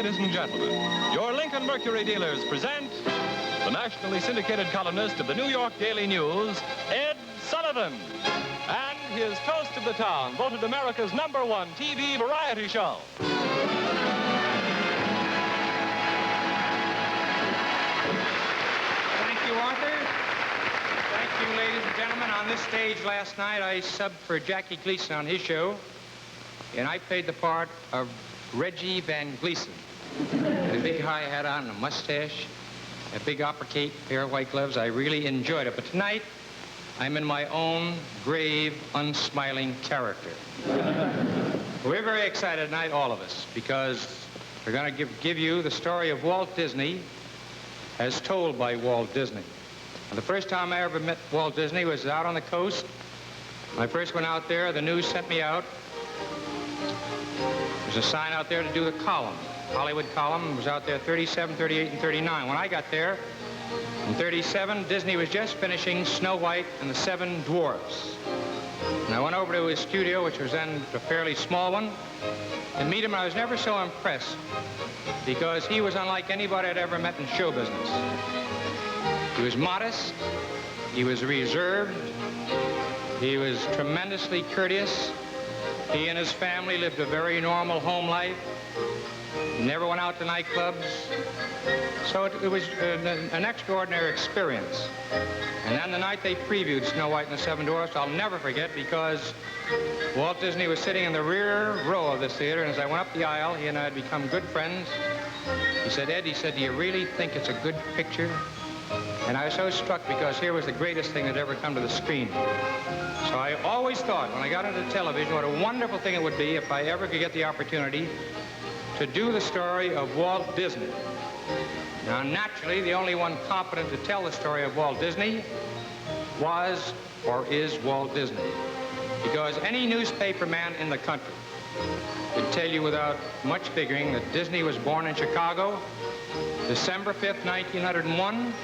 ladies and gentlemen, your Lincoln Mercury dealers present the nationally syndicated columnist of the New York Daily News, Ed Sullivan, and his toast of the town, voted America's #1 TV variety show. Thank you, Arthur. Thank you, ladies and gentlemen. On this stage last night, I subbed for Jackie Gleason on his show, and I played the part of Reggie Van Gleason. With a big high hat on and a mustache, a big opera cape, pair of white gloves. I really enjoyed it. But tonight, I'm in my own grave, unsmiling character. We're very excited tonight, all of us, because we're going to give you the story of Walt Disney as told by Walt Disney. And the first time I ever met Walt Disney was out on the coast. When I first went out there, the news sent me out. There's a sign out there to do the column. Hollywood column was out there 37, 38, and 39. When I got there, in 37, Disney was just finishing Snow White and the Seven Dwarfs. And I went over to his studio, which was then a fairly small one, to meet him, and I was never so impressed because he was unlike anybody I'd ever met in show business. He was modest, he was reserved, he was tremendously courteous. He and his family lived a very normal home life, never went out to nightclubs. So it was an extraordinary experience. And then the night they previewed Snow White and the Seven Dwarfs, I'll never forget, because Walt Disney was sitting in the rear row of this theater, and as I went up the aisle, he and I had become good friends. He said, "Ed," he said, "do you really think it's a good picture?" And I was so struck because here was the greatest thing that ever come to the screen. So I always thought, when I got into television, what a wonderful thing it would be if I ever could get the opportunity to do the story of Walt Disney. Now, naturally, the only one competent to tell the story of Walt Disney was or is Walt Disney. Because any newspaper man in the country could tell you without much figuring that Disney was born in Chicago, December 5th, 1901.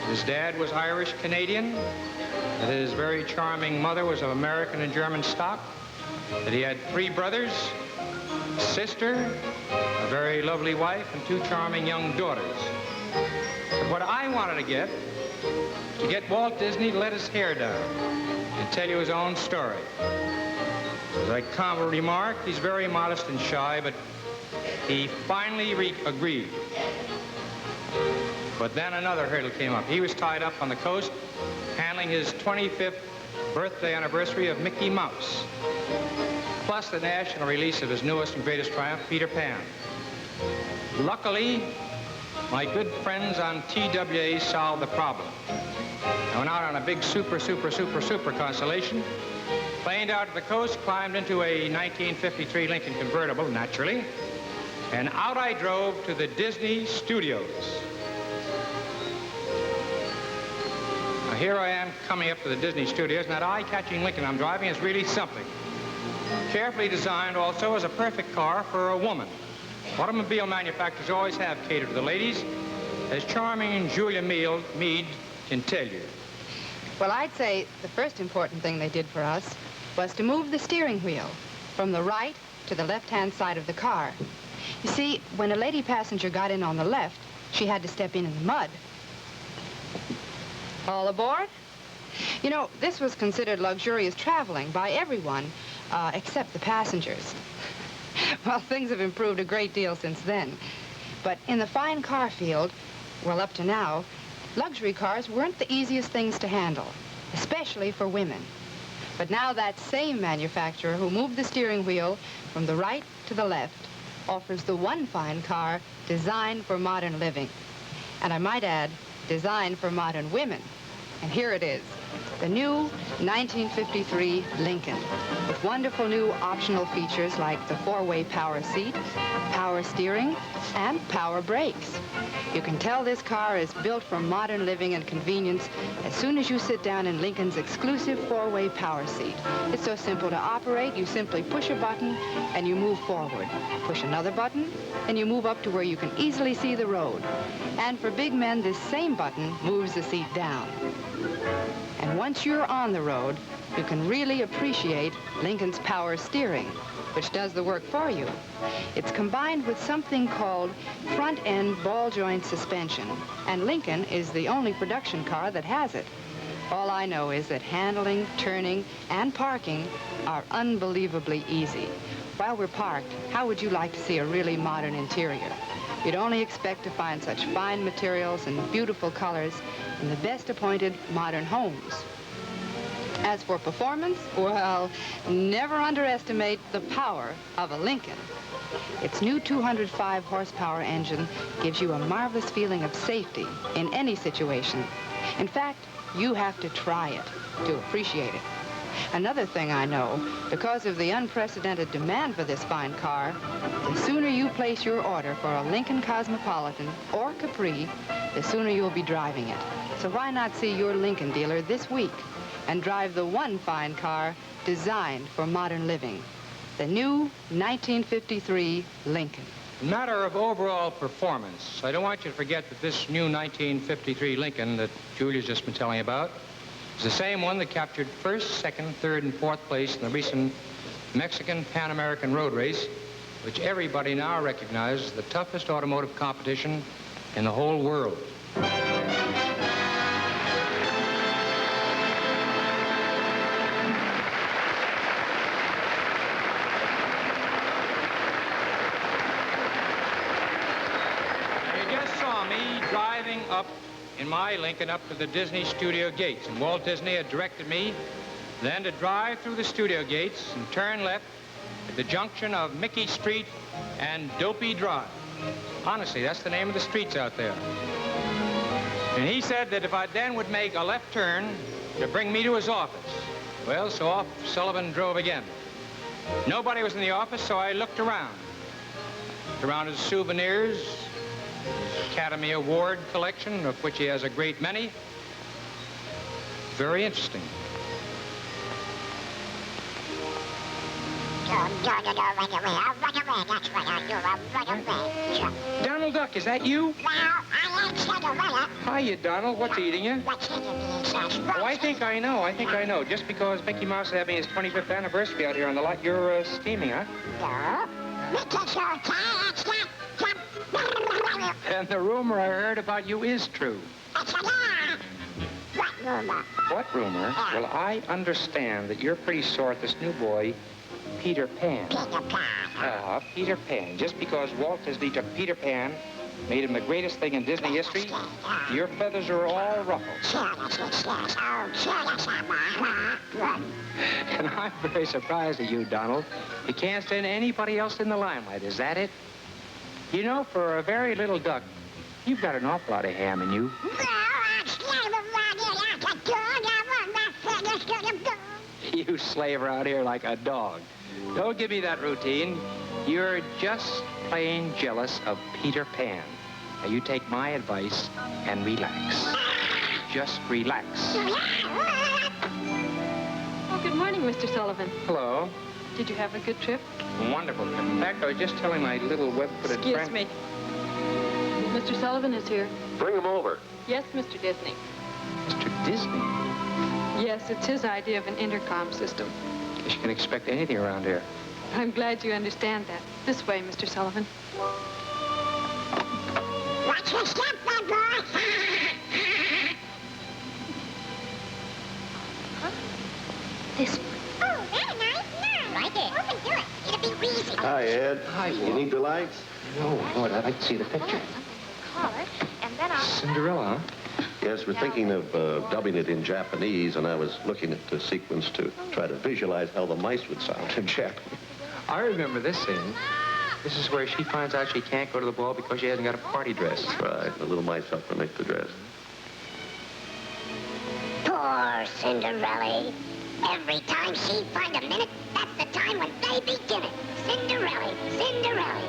His dad was Irish-Canadian, that his very charming mother was of American and German stock, that he had 3 brothers, a sister, a very lovely wife, and 2 charming young daughters. But what I wanted to get Walt Disney to let his hair down and tell you his own story. As I commonly remarked, he's very modest and shy, but he finally agreed. But then another hurdle came up. He was tied up on the coast handling his 25th birthday anniversary of Mickey Mouse, plus the national release of his newest and greatest triumph, Peter Pan. Luckily, my good friends on TWA solved the problem. I went out on a big super constellation, planed out to the coast, climbed into a 1953 Lincoln convertible, naturally, and out I drove to the Disney Studios. Now, here I am coming up to the Disney Studios, and that eye-catching Lincoln I'm driving is really something. Carefully designed also as a perfect car for a woman. Automobile manufacturers always have catered to the ladies, as charming Julia Mead can tell you. Well, I'd say the first important thing they did for us was to move the steering wheel from the right to the left-hand side of the car. You see, when a lady passenger got in on the left, she had to step in the mud. All aboard? You know, this was considered luxurious traveling by everyone, except the passengers. Well, things have improved a great deal since then. But in the fine car field, well, up to now, luxury cars weren't the easiest things to handle, especially for women. But now that same manufacturer who moved the steering wheel from the right to the left offers the one fine car designed for modern living. And I might add, designed for modern women. And here it is, the new 1953 Lincoln, with wonderful new optional features like the 4-way power seat, power steering, and power brakes. You can tell this car is built for modern living and convenience as soon as you sit down in Lincoln's exclusive 4-way power seat. It's so simple to operate, you simply push a button and you move forward. Push another button and you move up to where you can easily see the road. And for big men, this same button moves the seat down. And once you're on the road, you can really appreciate Lincoln's power steering, which does the work for you. It's combined with something called front-end ball-joint suspension, and Lincoln is the only production car that has it. All I know is that handling, turning, and parking are unbelievably easy. While we're parked, how would you like to see a really modern interior? You'd only expect to find such fine materials and beautiful colors in the best appointed modern homes. As for performance, well, never underestimate the power of a Lincoln. Its new 205 horsepower engine gives you a marvelous feeling of safety in any situation. In fact, you have to try it to appreciate it. Another thing I know, because of the unprecedented demand for this fine car, the sooner you place your order for a Lincoln Cosmopolitan or Capri, the sooner you'll be driving it. So why not see your Lincoln dealer this week and drive the one fine car designed for modern living, the new 1953 Lincoln. In matter of overall performance, I don't want you to forget that this new 1953 Lincoln that Julia's just been telling you about is the same one that captured first, second, third, and fourth place in the recent Mexican Pan American road race, which everybody now recognizes as the toughest automotive competition in the whole world. Driving up in my Lincoln up to the Disney studio gates. And Walt Disney had directed me then to drive through the studio gates and turn left at the junction of Mickey Street and Dopey Drive. Honestly, that's the name of the streets out there. And he said that if I then would make a left turn to bring me to his office. Well, so off Sullivan drove again. Nobody was in the office, so I looked around. Looked around his souvenirs, Academy Award collection, of which he has a great many. Very interesting. Donald Duck, is that you? Hiya, Donald. What's eating you? Oh, I think I know. Just because Mickey Mouse is having his 25th anniversary out here on the lot, you're steaming, huh? And the rumor I heard about you is true. What rumor? What rumor? Well, I understand that you're pretty sore at this new boy, Peter Pan. Peter Pan. Peter Pan. Just because Walt Disney took Peter Pan, made him the greatest thing in Disney history, your feathers are all ruffled. And I'm very surprised at you, Donald. You can't stand anybody else in the limelight. Is that it? You know, for a very little duck, you've got an awful lot of ham in you. You slave around here like a dog. Don't give me that routine. You're just plain jealous of Peter Pan. Now, you take my advice and relax. Just relax. Oh, good morning, Mr. Sullivan. Hello. Did you have a good trip? Wonderful. In fact, I was just telling my little web-footed friend... Excuse me. Mr. Sullivan is here. Bring him over. Yes, Mr. Disney. Mr. Disney? Yes, it's his idea of an intercom system. Guess you can expect anything around here. I'm glad you understand that. This way, Mr. Sullivan. Watch your step, bad boy. This way. Oh, very nice. No, like it. Open, do it. It'll be wheezy. Hi, Ed. Hi, You Walt. need the lights? No, Lord, I'd like to see the picture. Collar, and then I'll... Cinderella, huh? Yes, we're thinking of dubbing it in Japanese, and I was looking at the sequence to try to visualize how the mice would sound in Japanese. I remember this scene. This is where she finds out she can't go to the ball because she hasn't got a party dress. Right, the little mice help her make the dress. Poor Cinderella. Every time she find a minute, that's the time when they begin it. Cinderella, Cinderella.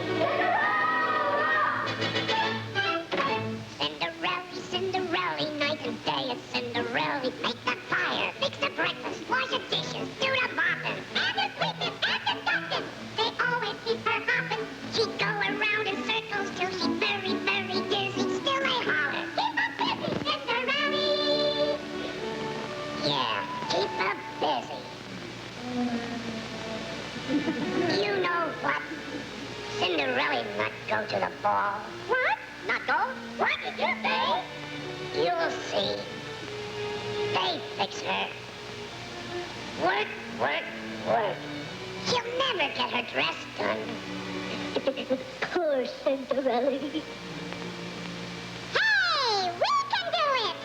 Cinderella, Cinderella, night and day is Cinderella. Make the fire, fix the breakfast, wash the dishes, do the mopping, and the sweeping, and the dusting. They always keep her hopping. She go around in circles till she's very, very dizzy. Still they holler, keep her busy, Cinderella. Yeah. busy. You know what? Cinderella not go to the ball. What? Not go? What did you say? You'll see. They fix her. Work, work, work. She'll never get her dress done. Poor Cinderella. Hey, we can do it!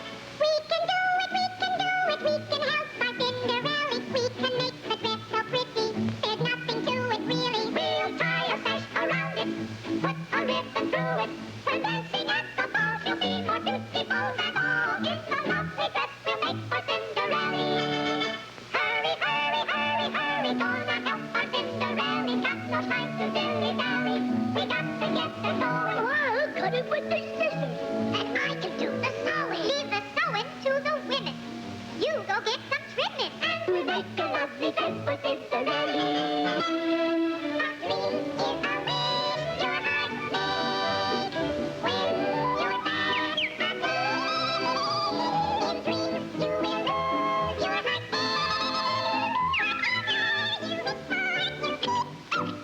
We can do it, we can do it. We can help our Cinderella. We can make the dress so pretty. There's nothing to it, really. We'll tie a sash around it. Put a ribbon through it. When dancing at the ball, she'll be more beautiful than all. It's a lovely dress we'll make for Cinderella. Hurry, hurry, hurry, hurry. Gonna help our Cinderella. Got no time to dilly-dally. We got to get the sewing. I'll cut it with the scissors. And I can do the sewing. Leave the sewing to the women. You go get some trimming. And we'll make a lovely dress for Cinderella. A dream is a wish your heart made. When you're back from home, in dreams you will lose your heart if you keep on believing that dream that you wish will come true.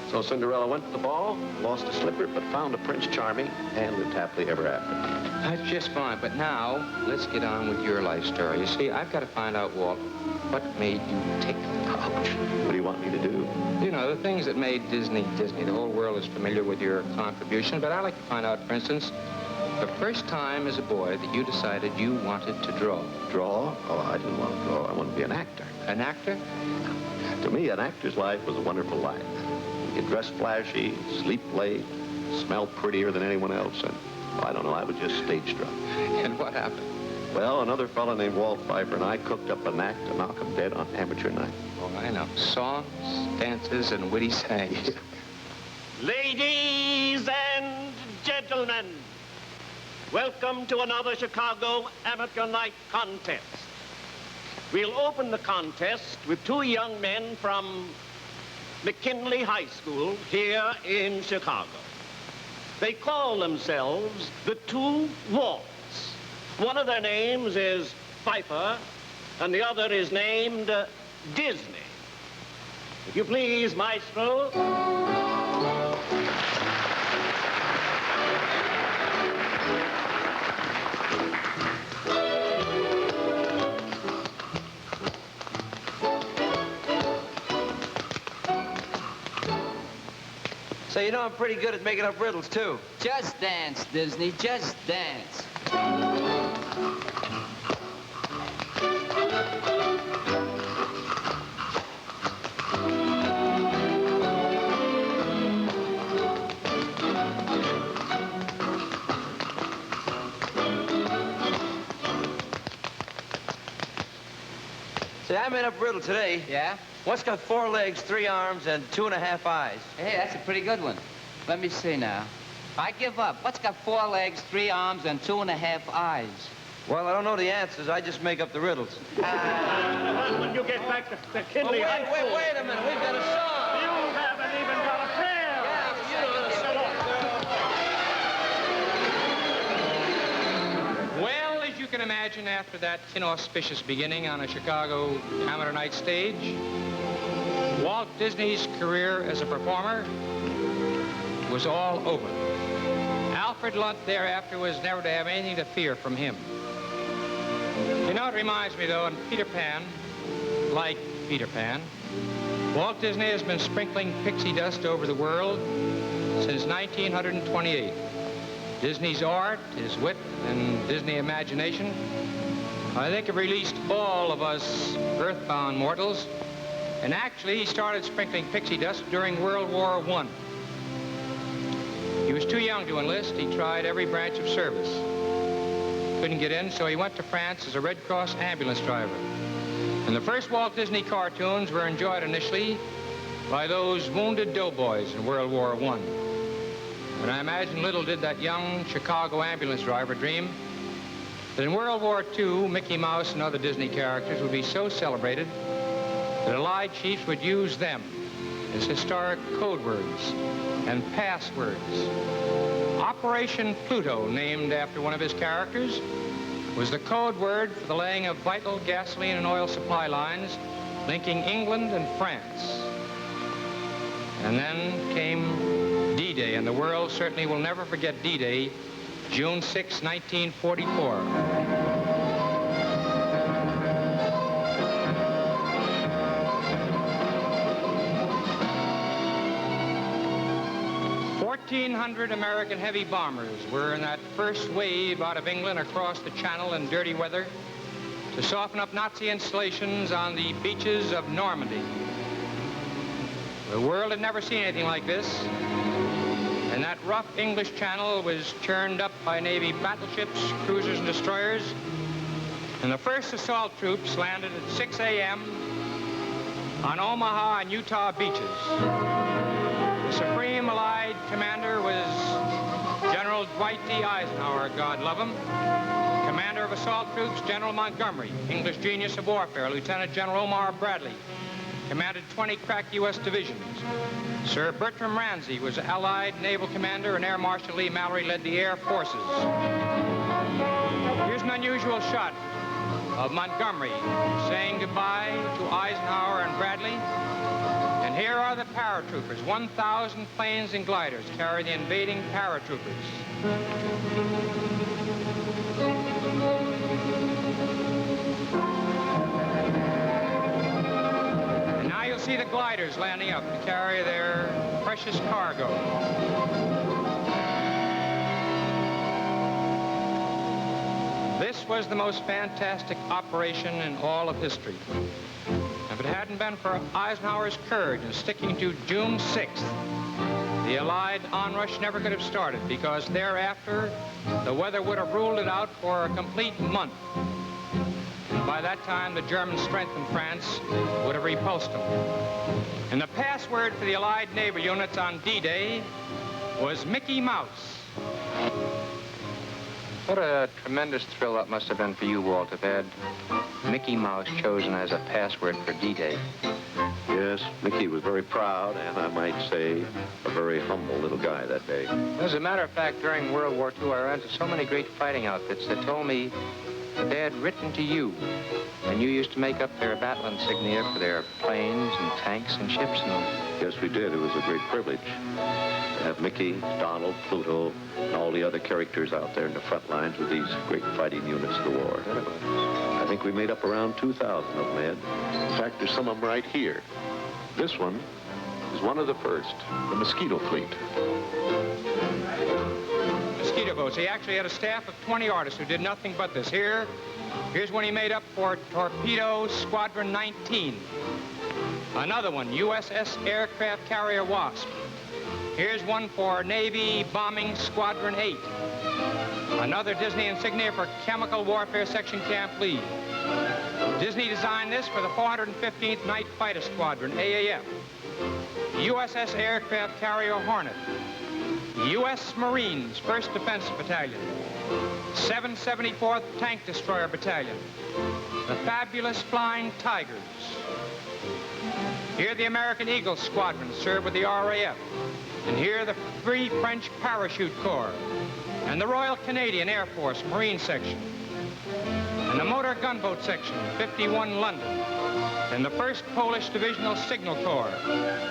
So Cinderella went to the ball, lost a slipper, but found a Prince Charming, and lived happily ever after. That's just fine, but now, let's get on with your life story. You see, I've got to find out, Walt, what made you take the coach? What do you want me to do? You know, the things that made Disney, Disney. The whole world is familiar with your contribution, but I'd like to find out, for instance, the first time as a boy that you decided you wanted to draw. Draw? Oh, I didn't want to draw. I wanted to be an actor. An actor? To me, an actor's life was a wonderful life. You could dress flashy, sleep late, smell prettier than anyone else, and I don't know, I was just stage struck. And what happened? Well, another fellow named Walt Pfeiffer and I cooked up an act to knock him dead on amateur night. Oh, I know. Songs, dances, and witty sayings. Ladies and gentlemen, welcome to another Chicago Amateur Night Contest. We'll open the contest with two young men from McKinley High School here in Chicago. They call themselves the Two Walts. One of their names is Pfeiffer, and the other is named Disney. If you please, Maestro. So you know I'm pretty good at making up riddles, too. Just dance, Disney, just dance. Say, I made up a riddle today. Yeah? What's got 4 legs, 3 arms, and 2.5 eyes? Hey, that's a pretty good one. Let me see now. I give up. What's got 4 legs, 3 arms, and 2.5 eyes? Well, I don't know the answers. I just make up the riddles. When you get back to McKinley High School. Wait a minute. We've got a song. You haven't even got a prayer. Yeah, you know the song. imagine after that inauspicious beginning on a Chicago amateur night stage, Walt Disney's career as a performer was all over. Alfred Lunt thereafter was never to have anything to fear from him. You know, it reminds me, though, in Peter Pan, like Peter Pan, Walt Disney has been sprinkling pixie dust over the world since 1928. Disney's art, his wit, and Disney imagination, I think, have released all of us earthbound mortals. And actually, he started sprinkling pixie dust during World War I. He was too young to enlist. He tried every branch of service. Couldn't get in, so he went to France as a Red Cross ambulance driver. And the first Walt Disney cartoons were enjoyed initially by those wounded doughboys in World War I. And I imagine little did that young Chicago ambulance driver dream that in World War II, Mickey Mouse and other Disney characters would be so celebrated that Allied chiefs would use them as historic code words and passwords. Operation Pluto, named after one of his characters, was the code word for the laying of vital gasoline and oil supply lines linking England and France. And then came D-Day, and the world certainly will never forget D-Day, June 6, 1944. 1,400 American heavy bombers were in that first wave out of England across the Channel in dirty weather to soften up Nazi installations on the beaches of Normandy. The world had never seen anything like this, and that rough English Channel was churned up by Navy battleships, cruisers, and destroyers, and the first assault troops landed at 6 a.m. on Omaha and Utah beaches. The Supreme Allied commander was General Dwight D. Eisenhower, God love him. Commander of assault troops, General Montgomery. English genius of warfare, Lieutenant General Omar Bradley. Commanded 20 crack U.S. divisions. Sir Bertram Ramsey was Allied naval commander, and Air Marshal Lee Mallory led the air forces. Here's an unusual shot of Montgomery saying goodbye to Eisenhower and Bradley. And here are the paratroopers. 1,000 planes and gliders carry the invading paratroopers. And now you'll see the gliders landing up to carry their precious cargo. This was the most fantastic operation in all of history. If it hadn't been for Eisenhower's courage in sticking to June 6th, the Allied onrush never could have started, because thereafter, the weather would have ruled it out for a complete month. And by that time, the German strength in France would have repulsed them. And the password for the Allied naval units on D-Day was Mickey Mouse. What a tremendous thrill that must have been for you, Walt, to have had Mickey Mouse chosen as a password for D-Day. Yes, Mickey was very proud, and I might say a very humble little guy that day. As a matter of fact, during World War II, I ran into so many great fighting outfits that told me that they had written to you, and you used to make up their battle insignia for their planes and tanks and ships and all. Yes, we did. It was a great privilege to have Mickey, Donald, Pluto, and all the other characters out there in the front lines with these great fighting units of the war. I think we made up around 2,000 of them, Ed. In fact, there's some of them right here. This one is one of the first, the Mosquito Fleet. Mosquito boats. He actually had a staff of 20 artists who did nothing but this. Here's one he made up for Torpedo Squadron 19. Another one, USS Aircraft Carrier Wasp. Here's one for Navy Bombing Squadron 8. Another Disney insignia for Chemical Warfare Section Camp Lee. Disney designed this for the 415th Night Fighter Squadron, AAF. USS Aircraft Carrier Hornet. U.S. Marines, 1st Defense Battalion. 774th Tank Destroyer Battalion. The fabulous Flying Tigers. Here the American Eagle Squadron served with the RAF. And here the Free French Parachute Corps. And the Royal Canadian Air Force Marine Section. the motor gunboat section, 51 London, in the 1st Polish Divisional Signal Corps,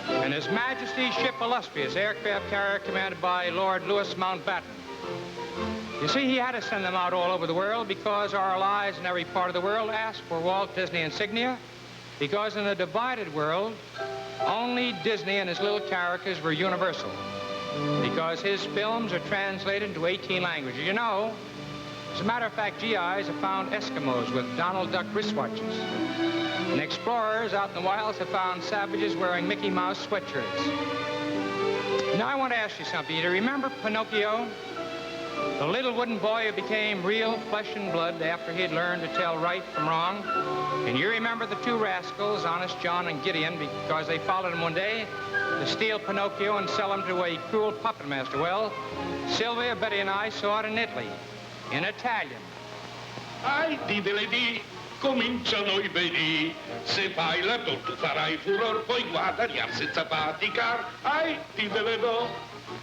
and His Majesty's ship Illustrious, aircraft carrier commanded by Lord Louis Mountbatten. You see, he had to send them out all over the world because our allies in every part of the world asked for Walt Disney insignia, because in the divided world, only Disney and his little characters were universal, because his films are translated into 18 languages. You know, as a matter of fact, GIs have found Eskimos with Donald Duck wristwatches, and explorers out in the wilds have found savages wearing Mickey Mouse sweatshirts. Now, I want to ask you something. Do you remember Pinocchio? The little wooden boy who became real flesh and blood after he'd learned to tell right from wrong. And you remember the 2 rascals, Honest John and Gideon, because they followed him one day to steal Pinocchio and sell him to a cruel puppet master. Well, Sylvia, Betty, and I saw it in Italy, in Italian. Ai, di, cominciano i veri. Se fai la tu farai furor, poi guadagnar senza faticar. Ai, di do.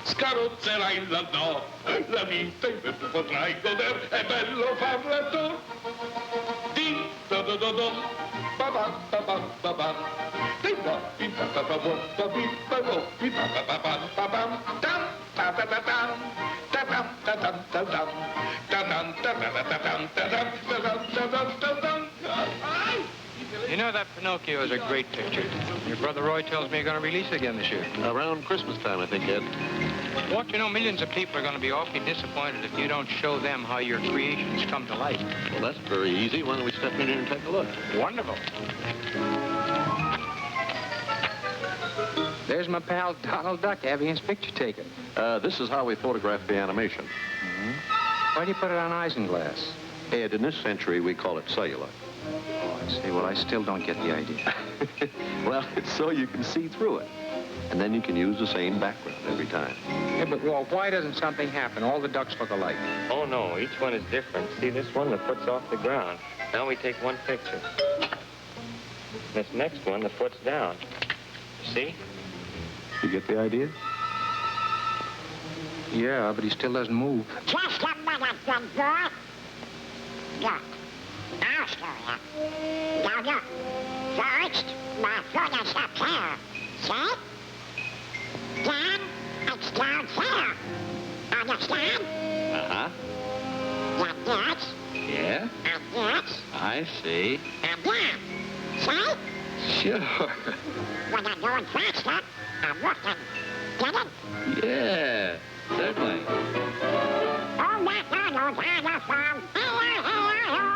Scarrozzerai la no, la vita in cui tu potrai goder, è bello farla tu. Di do do do do, ba ba ba ba ba ba, di ba di ba ba ba ba ba ba ba di ba ba ba ba ba ba, dam ta ta ta dam, ta dam ta dam ta dam, ta dam ta ta ta dam ta dam ta dam ta dam ta dam. You know that Pinocchio is a great picture. Your brother Roy tells me you're going to release it again this year. Around Christmas time, I think, Ed. Walt, you know, millions of people are going to be awfully disappointed if you don't show them how your creations come to life. Well, that's very easy. Why don't we step in here and take a look? Wonderful. There's my pal Donald Duck having his picture taken. This is how we photograph the animation. Why do you put it on isinglass? Ed, in this century, we call it celluloid. Oh, I see. Well, I still don't get the idea. Well, it's so you can see through it. And then you can use the same background every time. Yeah, but, Walt, why doesn't something happen? All the ducks look alike. Oh, no. Each one is different. See, this one, the foot's off the ground. Now we take one picture. This next one, the foot's down. See? You get the idea? Yeah, but he still doesn't move. Just a minute, then, boy. Look. I'll show you. Now, look. First, my foot is up here. See? Then, it's down here. Understand? Uh-huh. Like this. Yeah? And this. I see. And then. See? Sure. When I'm going faster, I'm looking. Get it? Yeah, certainly. Oh, McDonald's had a phone. Hello, hello, hello.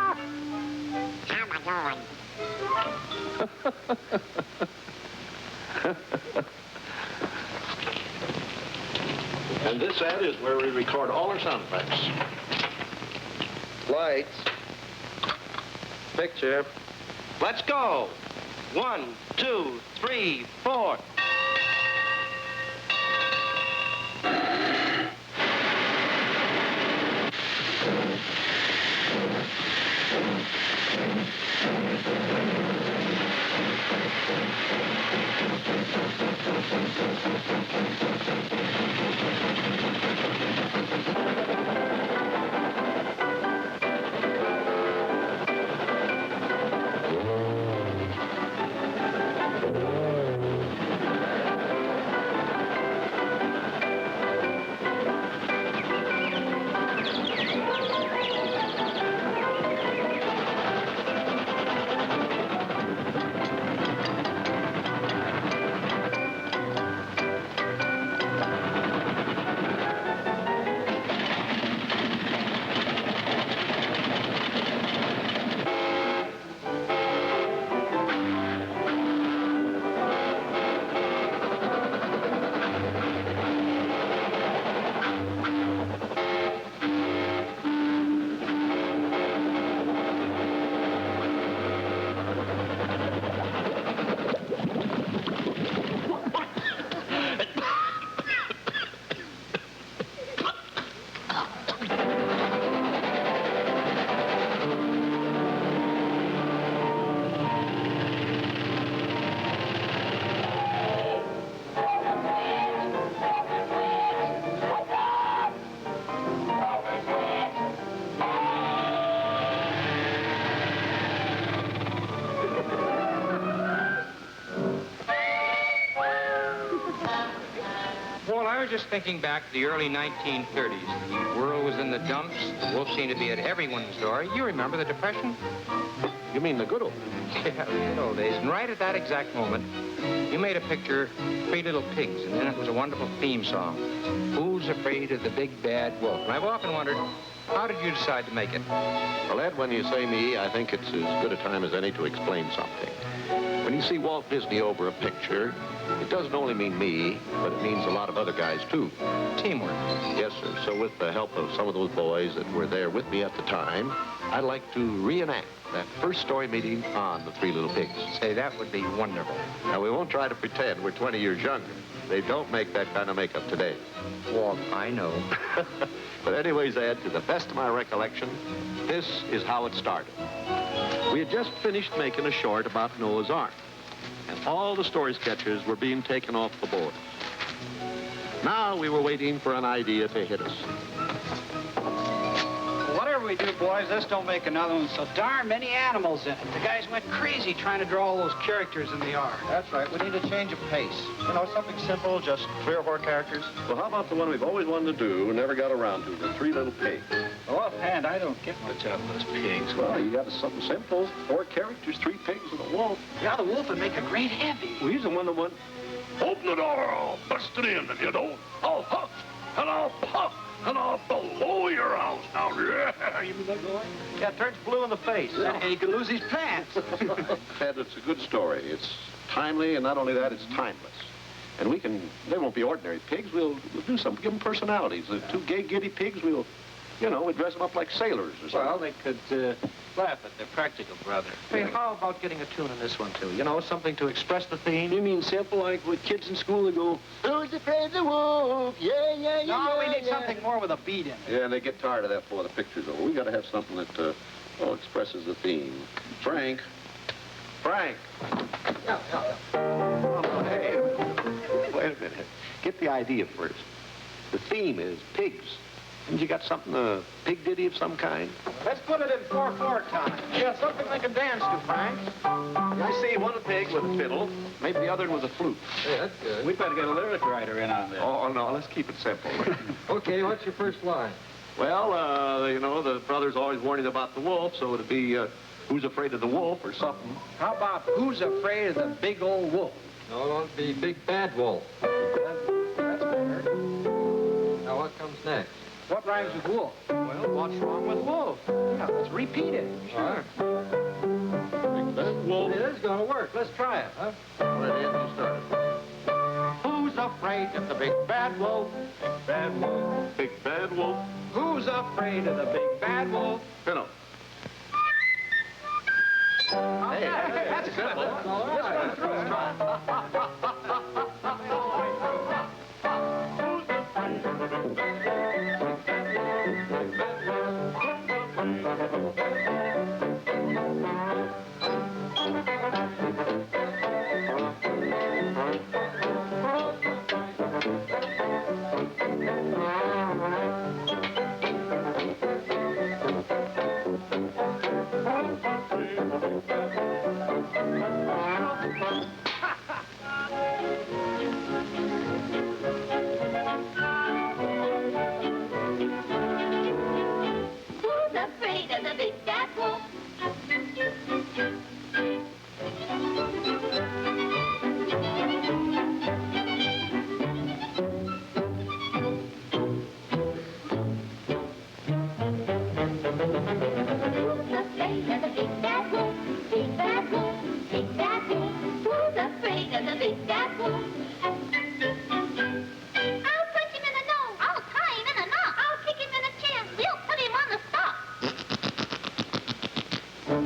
How am I doing? And this ad is where we record all our sound effects. Lights. Picture. Let's go. 1, 2, 3, 4. just thinking back to the early 1930s. The world was in the dumps. The wolf seemed to be at everyone's door. You remember the Depression? You mean the good old Yeah, the good old days. And right at that exact moment, you made a picture, Three Little Pigs, and then it was a wonderful theme song. Who's afraid of the big bad wolf? And I've often wondered, how did you decide to make it? Well, Ed, when you say me, I think it's as good a time as any to explain something. When you see Walt Disney over a picture, it doesn't only mean me, but it means a lot of other guys, too. Teamwork. Yes, sir. So with the help of some of those boys that were there with me at the time, I'd like to reenact that first story meeting on the Three Little Pigs. Say, that would be wonderful. Now, we won't try to pretend we're 20 years younger. They don't make that kind of makeup today. Walt, I know. But anyways, Ed, to the best of my recollection, this is how it started. We had just finished making a short about Noah's Ark, and all the story sketches were being taken off the board. Now we were waiting for an idea to hit us. Whatever we do, boys, let's don't make another one so darn many animals in it. The guys went crazy trying to draw all those characters in the ark. That's right. We need a change of pace. You know, something simple, just 3 or 4 characters. Well, how about the one we've always wanted to do and never got around to, the Three Little Pigs? Offhand, I don't get much out of those pigs. Well, you got something simple. 4 characters, 3 pigs, and a wolf. Yeah, the wolf would make a great heavy. Well, he's the one that went, Open the door, I'll bust it in. If you don't, I'll huff, and I'll puff, and I'll blow your house down. Yeah, you mean that going? Yeah, turns blue in the face. Yeah. And he could lose his pants. Ted, it's a good story. It's timely, and not only that, it's timeless. And they won't be ordinary pigs. We'll do something, give them personalities. The 2 gay, giddy pigs, we'll dress them up like sailors or something. Well, they could laugh at their practical brother. Hey, how about getting a tune in this one, too? You know, something to express the theme? You mean simple, like with kids in school, they go, who's afraid of the wolf? Yeah, yeah, yeah. No, we need something more with a beat in it. Yeah, and they get tired of that before the picture's over. We got to have something that, expresses the theme. Frank. Yeah. Oh, hey, wait a minute. Get the idea first. The theme is pigs. Haven't you got something, a pig ditty of some kind? Let's put it in 4/4 time. Yeah, something they can dance to, Frank. I see one pig with a fiddle, maybe the other one with a flute. Hey, that's good. We'd better get a lyric writer in on this. Oh, no, let's keep it simple. Okay, what's your first line? Well, the brother's always warning about the wolf, so it'd be, who's afraid of the wolf or something. How about who's afraid of the big old wolf? No, it won't be Big Bad Wolf. That's better. Now, what comes next? What rhymes with wolf? Well, what's wrong with wolf? Yeah, let's repeat it. Sure. Big bad wolf. It is going to work. Let's try it, huh? All right, Ed, you started. Who's afraid of the big bad wolf? Big bad wolf. Big bad wolf. Who's afraid of the big bad wolf? Fiddle. Hey, that's good. All right. Let's run through it. Who's afraid of the big bad wolf? Who's afraid of the big bad wolf? Big bad wolf, big bad wolf. Who's afraid of the big bad wolf? I'll punch him in the nose. I'll tie him in a knot. I'll kick him in the chin. We'll put him on the stop.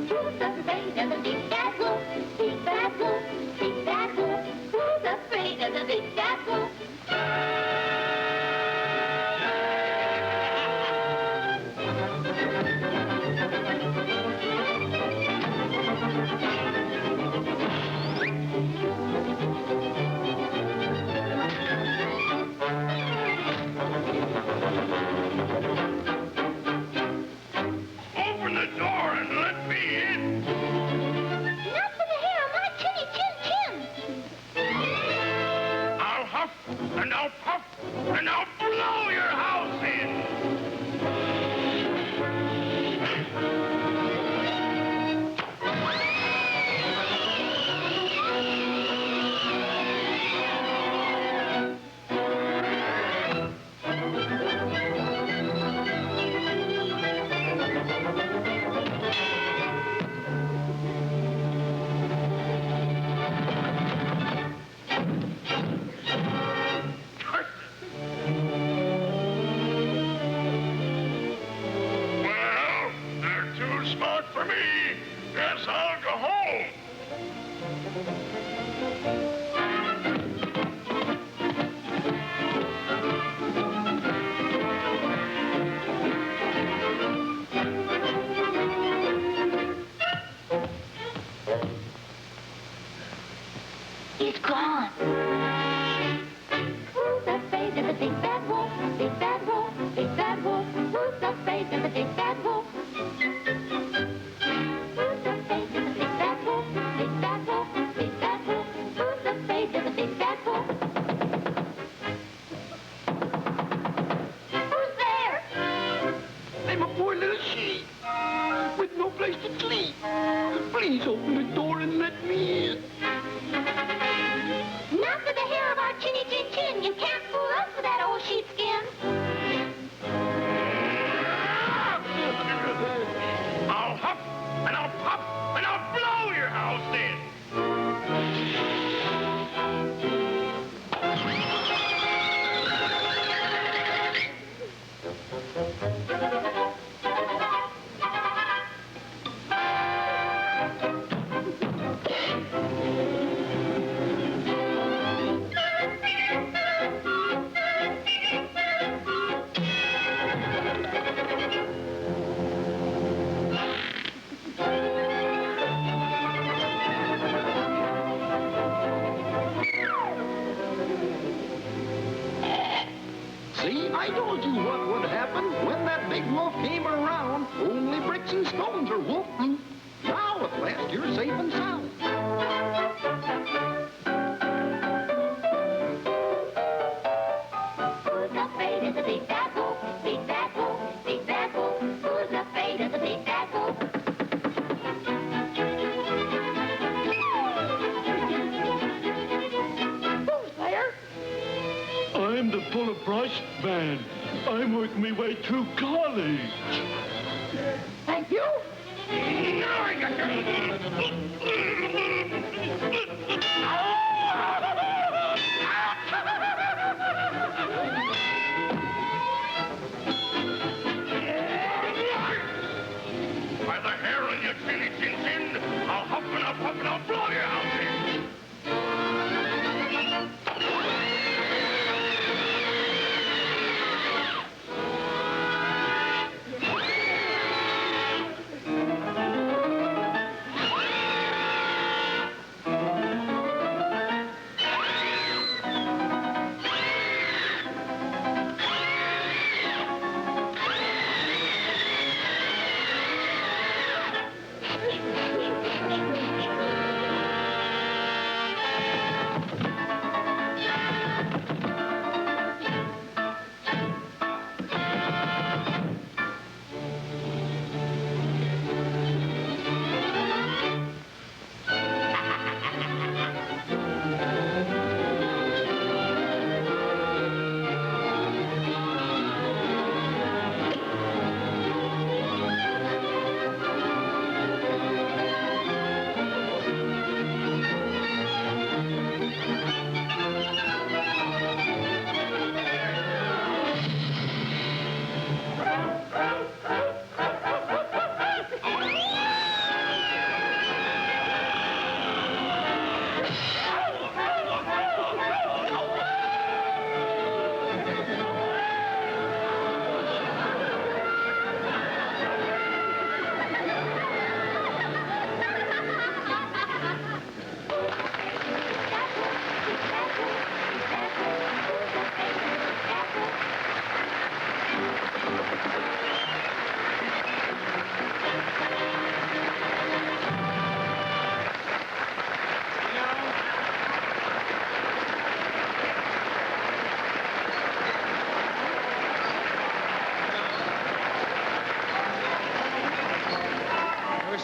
Who's afraid of the big bad wolf? Big bad wolf, big bad wolf. Who's afraid of the big bad wolf? Open the door and let me in. Not for the hair on my chinny chin of the big bad wolf? Who's afraid of the big bad wolf? Big bad wolf, big bad wolf. Who's afraid of the big bad wolf? Who's there? I'm a poor little sheep with no place to sleep. Please open the door and let me in. Not for the hair of our chinny chin chin. You can't fool us with that old sheepskin. I'll huff and I'll puff and I'll blow your house in. See, I told you what would happen when that big wolf came around. Only bricks and stones are wolf-proof. Now, at last, you're safe and sound. Who's afraid of the big bad wolf? Big bad wolf, big bad wolf. Who's afraid of the big bad wolf? Who's there? I'm the full price man. I'm working my way through college. Thank you. Now I got By the hair on your chinny chin chin, I'll huff and I'll puff and I'll blow your house in.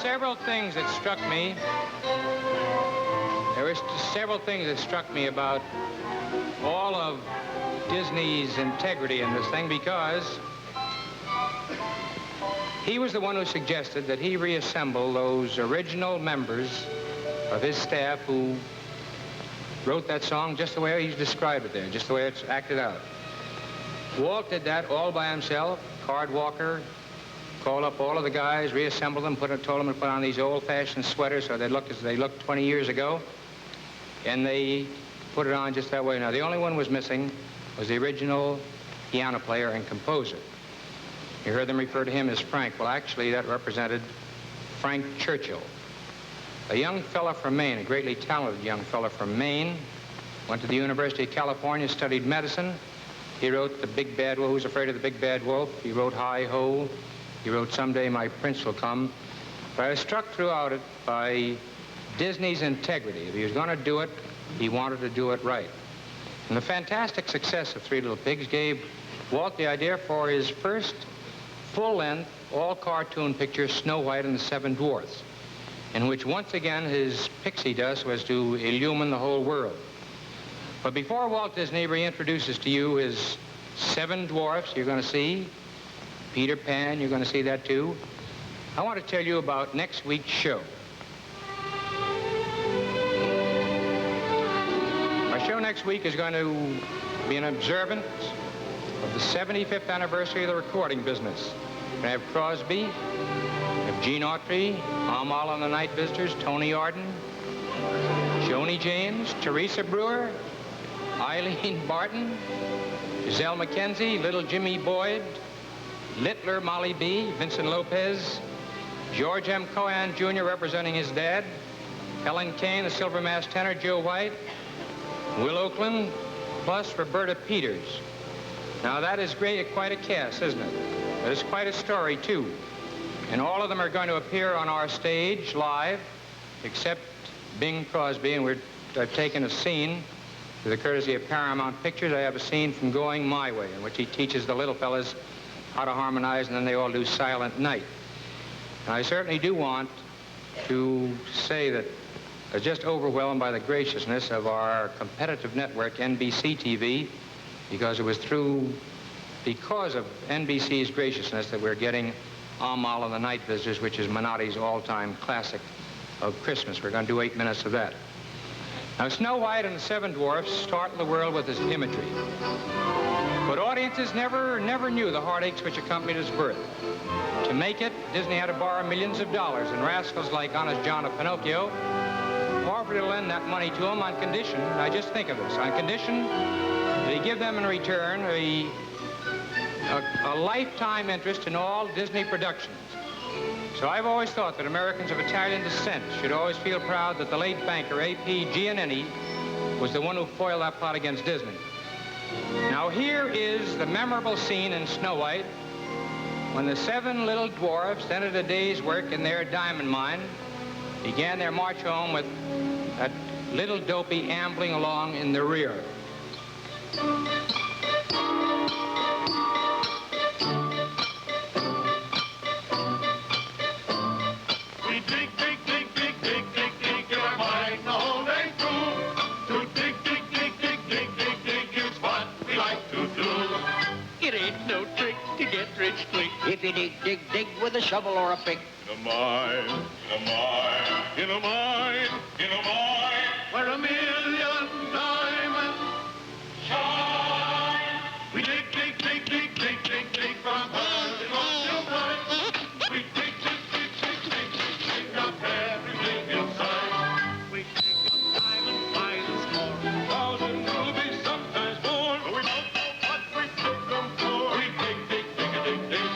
Several things that struck me. There were several things that struck me about all of Disney's integrity in this thing, because he was the one who suggested that he reassemble those original members of his staff who wrote that song just the way he's described it there, just the way it's acted out. Walt did that all by himself. Card Walker called up all of the guys, reassembled them, told them to put on these old-fashioned sweaters so they look as they looked 20 years ago, and they put it on just that way. Now, the only one was missing was the original piano player and composer. You heard them refer to him as Frank. Well, actually, that represented Frank Churchill, a young fella from Maine, a greatly talented young fella from Maine, went to the University of California, studied medicine. He wrote The Big Bad Wolf, Who's Afraid of the Big Bad Wolf. He wrote Hi-Ho. He wrote, "Someday my prince will come." But I was struck throughout it by Disney's integrity. If he was going to do it, he wanted to do it right. And the fantastic success of Three Little Pigs gave Walt the idea for his first full-length, all-cartoon picture, Snow White and the Seven Dwarfs, in which once again his pixie dust was to illumine the whole world. But before Walt Disney reintroduces to you his Seven Dwarfs, you're going to see Peter Pan, you're going to see that too, I want to tell you about next week's show. Our show next week is going to be an observance of the 75th anniversary of the recording business. We're going to have Crosby, we have Gene Autry, Amal and the Night Visitors, Tony Arden, Joni James, Teresa Brewer, Eileen Barton, Giselle McKenzie, Little Jimmy Boyd, Littler Molly B., Vincent Lopez, George M. Cohan Jr. representing his dad, Helen Kane, the Silver Mass tenor, Joe White, Will Oakland, plus Roberta Peters. Now that is great, quite a cast, isn't it? But it's quite a story, too. And all of them are going to appear on our stage live, except Bing Crosby, and I've taken a scene through the courtesy of Paramount Pictures. I have a scene from Going My Way, in which he teaches the little fellas how to harmonize, and then they all do Silent Night. And I certainly do want to say that I was just overwhelmed by the graciousness of our competitive network, NBC TV, because it was because of NBC's graciousness that we're getting Amal and the Night Visitors, which is Minotti's all-time classic of Christmas. We're going to do 8 minutes of that. Now, Snow White and the Seven Dwarfs startled the world with its imagery. But audiences never knew the heartaches which accompanied its birth. To make it, Disney had to borrow millions of dollars, and rascals like Honest John of Pinocchio offered to lend that money to him on condition, now just think of this, on condition that he give them in return a lifetime interest in all Disney productions. So I've always thought that Americans of Italian descent should always feel proud that the late banker A.P. Giannini was the one who foiled that plot against Disney. Now here is the memorable scene in Snow White when the seven little dwarfs ended a day's work in their diamond mine, began their march home with that little dopey ambling along in the rear. We dig, dig, dig, dig, dig, dig, dig in our mine the whole day through. To dig, dig, dig, dig, dig, dig, dig is what we like to do. It ain't no trick to get rich quick. If you dig, dig, dig with a shovel or a pick. In a mine, in a mine, in a mine, in a mine, where a million diamonds shine. We dig, dig, dig, dig, dig, dig, dig from early on till night. We dig, dig, dig, dig, dig, dig, dig up everything inside. We dig up diamond mines for 1,000 rubies, sometimes more. But we don't know what we dig them for. We dig, dig, dig, dig, dig.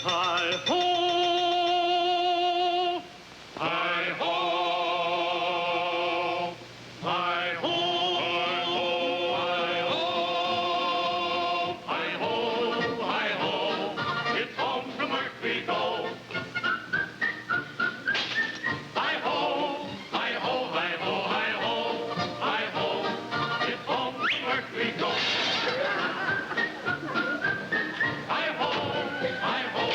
Hi-ho! Hi-ho! Hi-ho! Hi-ho! Hi-ho! Hi-ho! It's home from work we go. Hi-ho! Hi-ho! Hi-ho! Hi-ho! Hi-ho! It's home from work we go. Hi-ho! Hi-ho!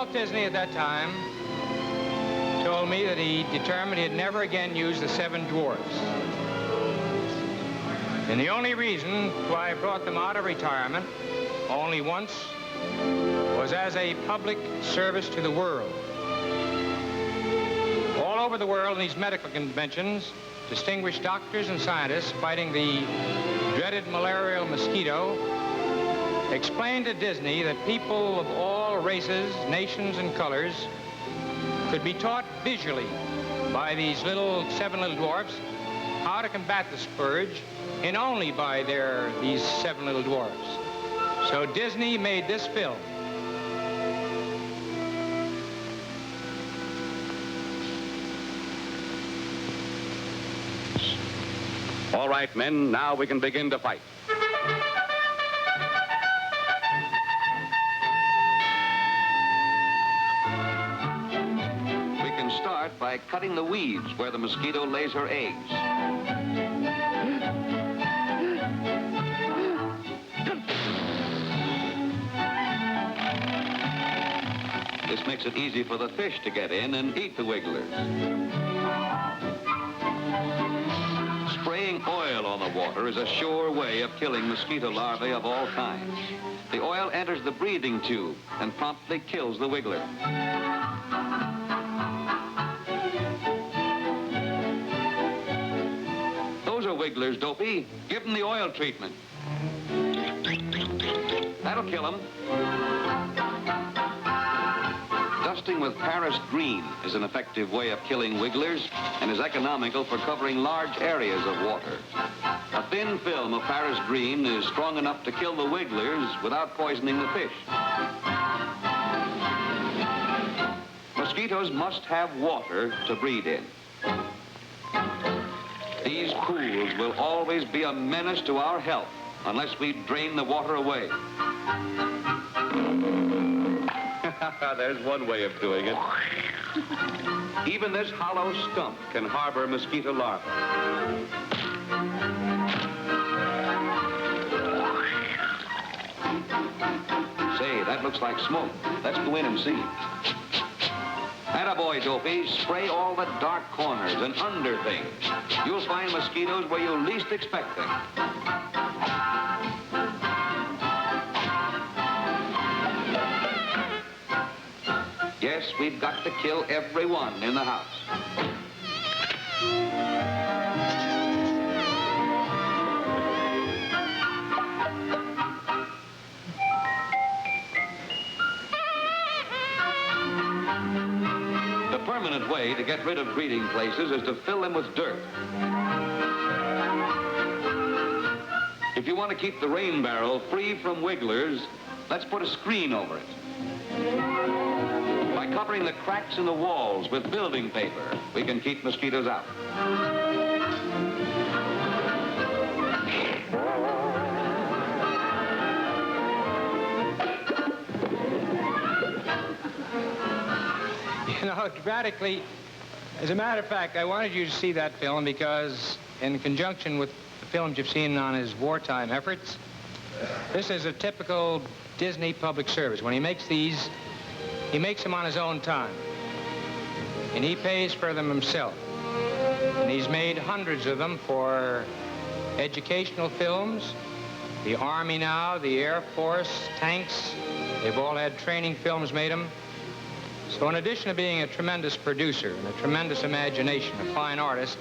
Walt Disney at that time told me that he determined he'd never again use the 7 dwarfs. And the only reason why I brought them out of retirement only once was as a public service to the world. All over the world in these medical conventions, distinguished doctors and scientists fighting the dreaded malarial mosquito explained to Disney that people of all races, nations, and colors could be taught visually by these 7 little dwarfs how to combat the scourge, and only by these 7 little dwarfs. So Disney made this film. All right, men, now we can begin to fight. We can start by cutting the weeds where the mosquito lays her eggs. This makes it easy for the fish to get in and eat the wigglers. Spraying oil on the water is a sure way of killing mosquito larvae of all kinds. The oil enters the breathing tube and promptly kills the wiggler. Those are wigglers, Dopey. Give them the oil treatment. That'll kill them. Dusting with Paris green is an effective way of killing wigglers and is economical for covering large areas of water. A thin film of Paris green is strong enough to kill the wigglers without poisoning the fish. Mosquitoes must have water to breed in. These pools will always be a menace to our health unless we drain the water away. There's one way of doing it. Even this hollow stump can harbor mosquito larvae. Say, that looks like smoke. Let's go in and see. Attaboy, Dopey. Spray all the dark corners and under things. You'll find mosquitoes where you least expect them. Yes, we've got to kill everyone in the house. The permanent way to get rid of breeding places is to fill them with dirt. If you want to keep the rain barrel free from wigglers, let's put a screen over it. By covering the cracks in the walls with building paper, we can keep mosquitoes out. You know, dramatically, as a matter of fact, I wanted you to see that film because in conjunction with the films you've seen on his wartime efforts, this is a typical Disney public service. When he makes these, he makes them on his own time. And he pays for them himself. And he's made hundreds of them for educational films. The Army now, the Air Force, tanks, they've all had training films made them. So in addition to being a tremendous producer and a tremendous imagination, a fine artist,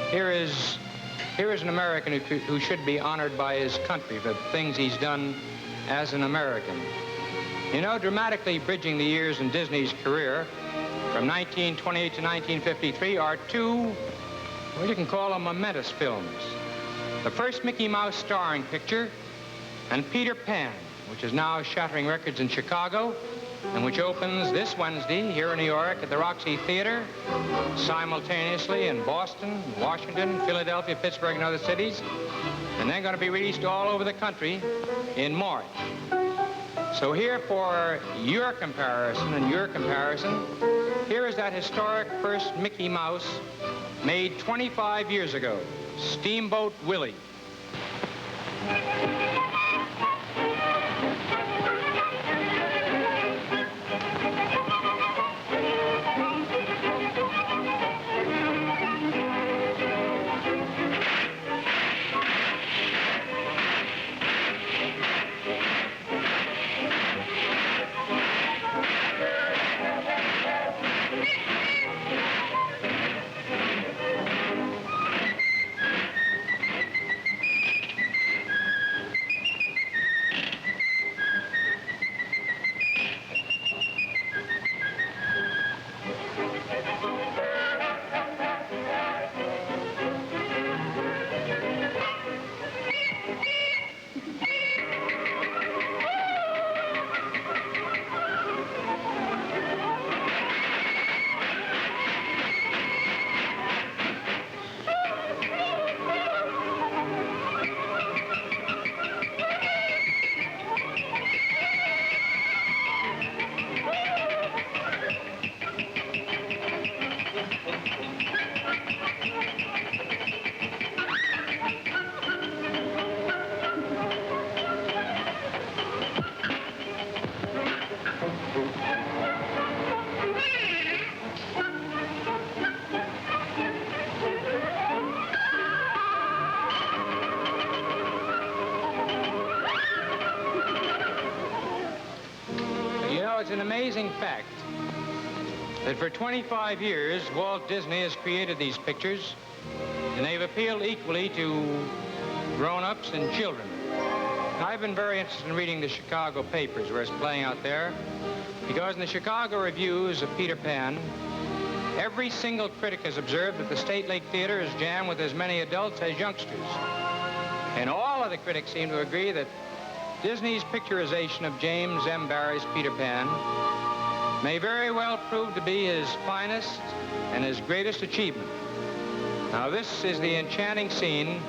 here is an American who should be honored by his country for the things he's done as an American. You know, dramatically bridging the years in Disney's career from 1928 to 1953 are two, well, you can call them momentous films. The first Mickey Mouse starring picture, and Peter Pan, which is now shattering records in Chicago, and which opens this Wednesday here in New York at the Roxy Theater, simultaneously in Boston, Washington, Philadelphia, Pittsburgh, and other cities, and then going to be released all over the country in March. So here for your comparison and your comparison, here is that historic first Mickey Mouse made 25 years ago, Steamboat Willie. amazing fact that for 25 years, Walt Disney has created these pictures, and they've appealed equally to grown-ups and children. I've been very interested in reading the Chicago papers where it's playing out there, because in the Chicago reviews of Peter Pan, every single critic has observed that the State Lake Theater is jammed with as many adults as youngsters. And all of the critics seem to agree that Disney's picturization of James M. Barrie's Peter Pan may very well prove to be his finest and his greatest achievement. Now, this is the enchanting scene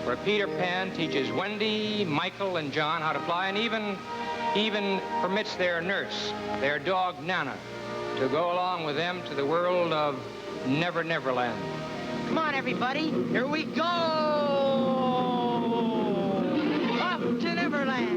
where Peter Pan teaches Wendy, Michael, and John how to fly, and even permits their nurse, their dog Nana, to go along with them to the world of Never Never Land. Come on, everybody. Here we go! Up to Neverland!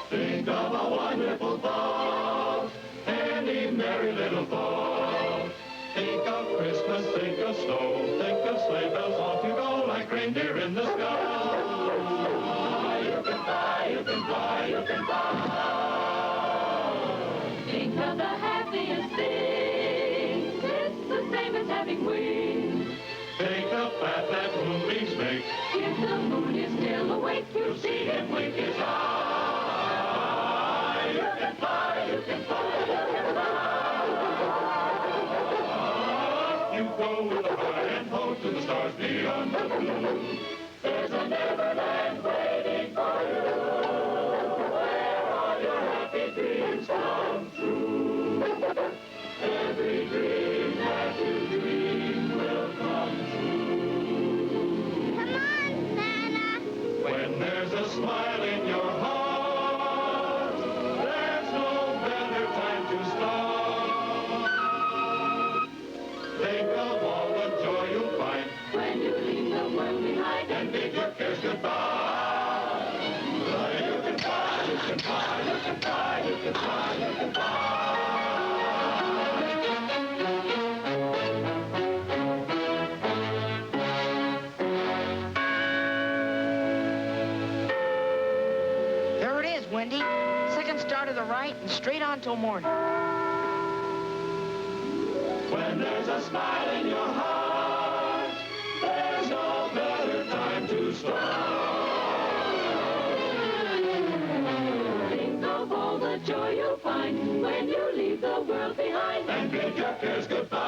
Think of a wonderful thought, any merry little thought. Think of Christmas, think of snow, think of sleigh bells, off you go like reindeer in the sky. You can fly, you can fly, you can fly. Think of the happiest things, it's the same as having wings. Take the path that moonbeams make. If the moon is still awake, you'll see him wink his eye. You can fly, you can fly, you can fly. You go with a high and ho to the stars beyond the blue. There's a Neverland waiting for you, where all your happy dreams come true. Every dream that you dream will come true. Come on, Nana. When there's a smile in your heart, there's no better time to start. Think of all the joy you'll find when you leave the world behind and bid your cares goodbye. You can fly, you can fly, you can fly, you can fly, you can fly. There it is, Wendy. Second star to the right and straight on till morning. When there's a smile in your heart, there's no better time to start. Think of all the joy you'll find when you leave the world behind and bid your cares goodbye.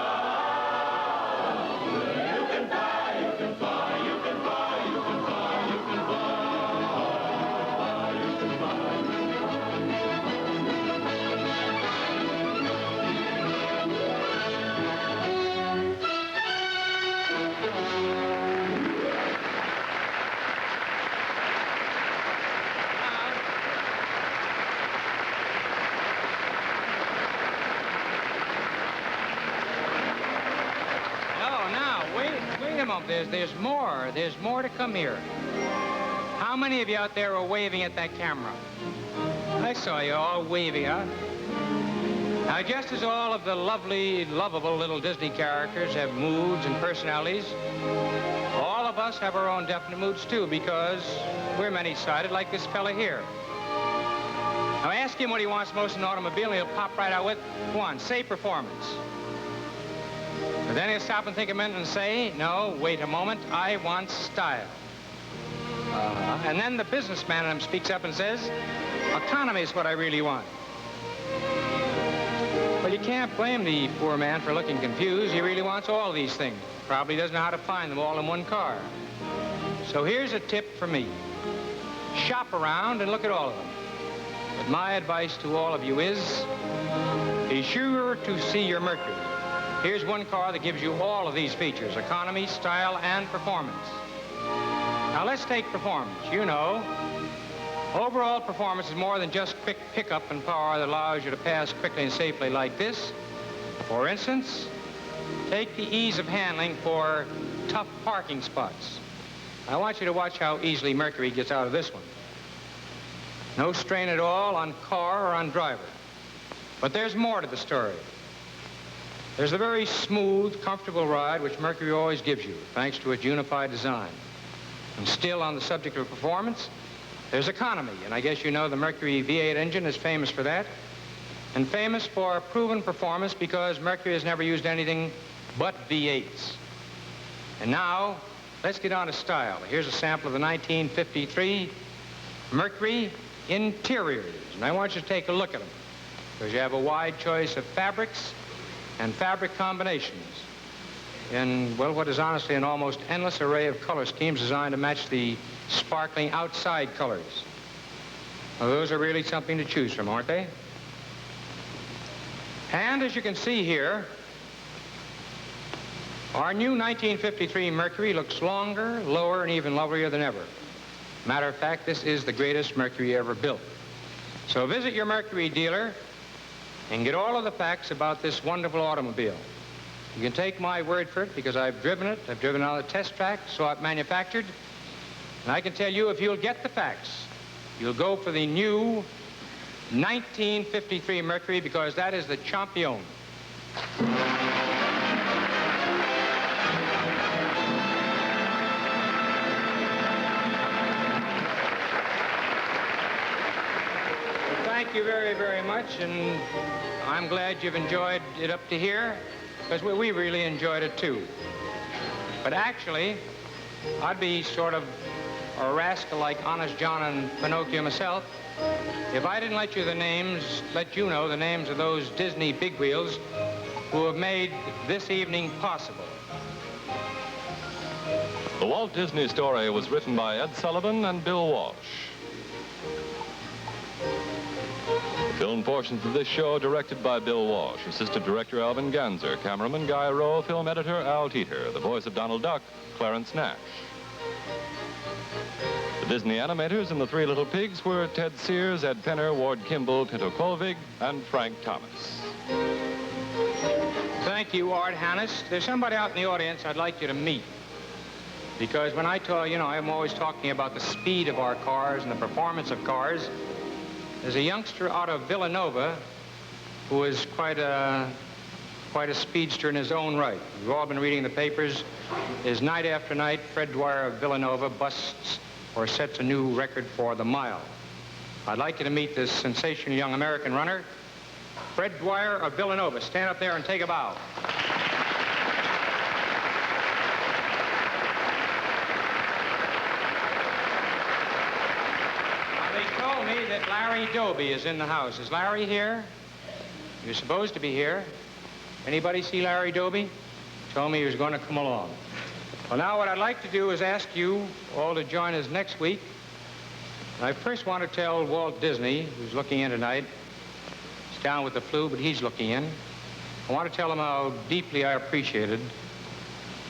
You can fly, you can fly, you can fly, you can fly, you can fly. You can fly, you can Wait a moment. There's more to come here. How many of you out there are waving at that camera? I saw you all waving, huh? Now, just as all of the lovely, lovable little Disney characters have moods and personalities, all of us have our own definite moods, too, because we're many-sided, like this fella here. Now, ask him what he wants most in an automobile, and he'll pop right out with, go on, say performance. But then he'll stop and think a minute and say, no, wait a moment, I want style. And then the businessman in him speaks up and says, economy is what I really want. Well, you can't blame the poor man for looking confused. He really wants all these things. Probably doesn't know how to find them all in one car. So here's a tip for me. Shop around and look at all of them. But my advice to all of you is, be sure to see your Mercury. Here's one car that gives you all of these features, economy, style, and performance. Now, let's take performance. You know, overall performance is more than just quick pickup and power that allows you to pass quickly and safely like this. For instance, take the ease of handling for tough parking spots. I want you to watch how easily Mercury gets out of this one. No strain at all on car or on driver. But there's more to the story. There's a very smooth, comfortable ride which Mercury always gives you, thanks to its unified design. And still on the subject of performance, there's economy. And I guess you know the Mercury V8 engine is famous for that. And famous for proven performance because Mercury has never used anything but V8s. And now, let's get on to style. Here's a sample of the 1953 Mercury interiors. And I want you to take a look at them, because you have a wide choice of fabrics and fabric combinations in, well, what is honestly an almost endless array of color schemes designed to match the sparkling outside colors. Well, those are really something to choose from, aren't they? And as you can see here, our new 1953 Mercury looks longer, lower, and even lovelier than ever. Matter of fact, this is the greatest Mercury ever built. So visit your Mercury dealer and get all of the facts about this wonderful automobile. You can take my word for it because I've driven it. I've driven it on the test track, saw it manufactured. And I can tell you, if you'll get the facts, you'll go for the new 1953 Mercury because that is the champion. Thank you very, very much, and I'm glad you've enjoyed it up to here, because we really enjoyed it too. But actually, I'd be sort of a rascal like Honest John and Pinocchio myself if I didn't let you know the names of those Disney bigwheels who have made this evening possible. The Walt Disney Story was written by Ed Sullivan and Bill Walsh. Film portions of this show directed by Bill Walsh, assistant director Alvin Ganser, cameraman Guy Rowe, film editor Al Teeter, the voice of Donald Duck, Clarence Nash. The Disney animators in The Three Little Pigs were Ted Sears, Ed Penner, Ward Kimball, Pinto Colvig, and Frank Thomas. Thank you, Art Hannes. There's somebody out in the audience I'd like you to meet. Because when I talk, I'm always talking about the speed of our cars and the performance of cars. There's a youngster out of Villanova who is quite a speedster in his own right. We've all been reading the papers. Is night after night, Fred Dwyer of Villanova busts or sets a new record for the mile. I'd like you to meet this sensational young American runner, Fred Dwyer of Villanova. Stand up there and take a bow. They told me that Larry Doby is in the house. Is Larry here? You're supposed to be here. Anybody see Larry Doby? Told me he was going to come along. Well, now what I'd like to do is ask you all to join us next week. I first want to tell Walt Disney, who's looking in tonight, he's down with the flu, but he's looking in. I want to tell him how deeply I appreciated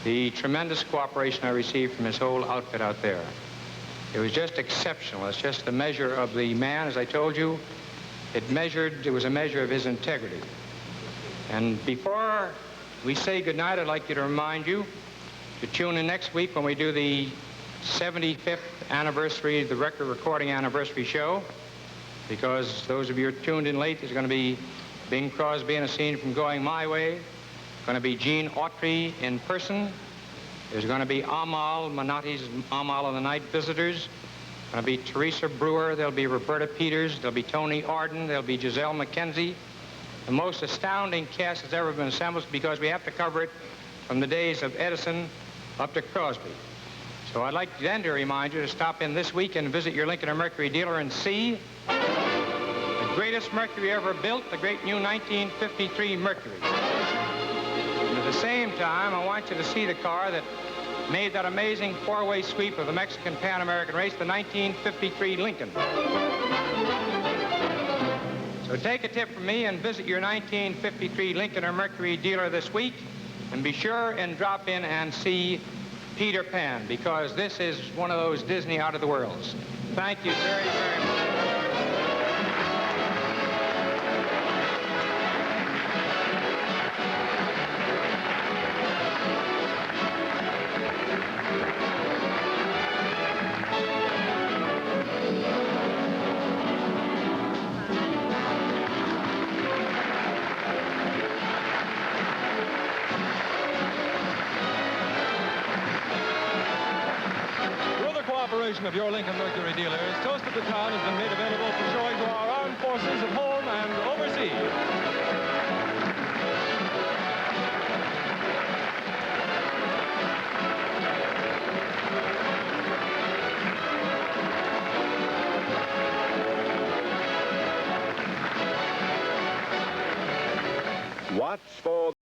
the tremendous cooperation I received from his whole outfit out there. It was just exceptional. It's just the measure of the man, as I told you. It was a measure of his integrity. And before we say goodnight, I'd like you to remind you to tune in next week when we do the 75th anniversary, the record recording anniversary show, because those of you who are tuned in late, there's going to be Bing Crosby in a scene from Going My Way, going to be Gene Autry in person, there's going to be Amal Manotti's Amal and the Night Visitors, going to be Teresa Brewer, there'll be Roberta Peters, there'll be Tony Arden, there'll be Giselle McKenzie. The most astounding cast that's ever been assembled because we have to cover it from the days of Edison up to Crosby. So I'd like then to remind you to stop in this week and visit your Lincoln or Mercury dealer and see the greatest Mercury ever built, the great new 1953 Mercury. And at the same time, I want you to see the car that made that amazing four-way sweep of the Mexican Pan American race, the 1953 Lincoln. So take a tip from me and visit your 1953 Lincoln or Mercury dealer this week, and be sure and drop in and see Peter Pan, because this is one of those Disney out of the worlds. Thank you very, very much. cooperation of your Lincoln Mercury dealers, Toast of the Town has been made available for showing to our armed forces at home